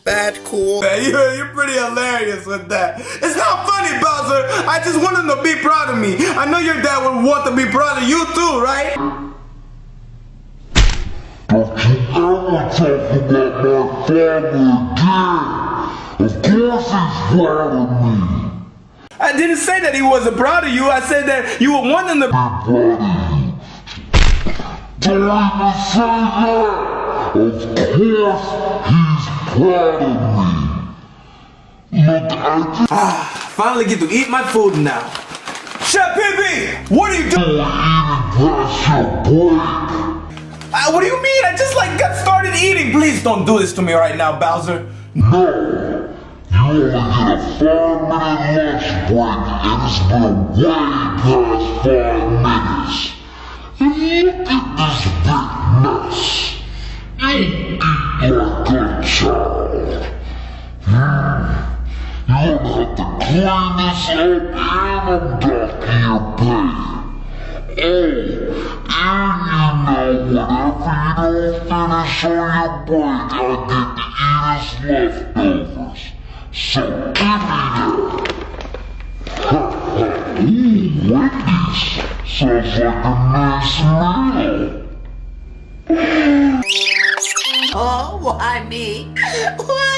Bad, cool. Man, you're pretty hilarious with that. It's not funny, Bowser. I just want him to be proud of me. I know your dad would want to be proud of you too, right? Don't you ever talk about my father again. Of course he's proud of me. I didn't say that he wasn't proud of you. I said that you would want him to be proud of you. Don't even say that. Of course he's proud of me. Look, I just finally get to eat my food now. Chef Pee, what are you doing? eating past your break. What do you mean? I just got started eating. Please don't do this to me right now, Bowser. No. You only get a 5-minute lunch break and it's been way past 5 minutes. And look at this big mess. You eat like a child. You're gonna have to clean this up and I'm docking your pay. Oh, and you know, whatever you don't finish on your break, I get to eat as leftovers. So give me that. Ooh, Wendy's. Sounds like a nice meal. Oh, why me? Why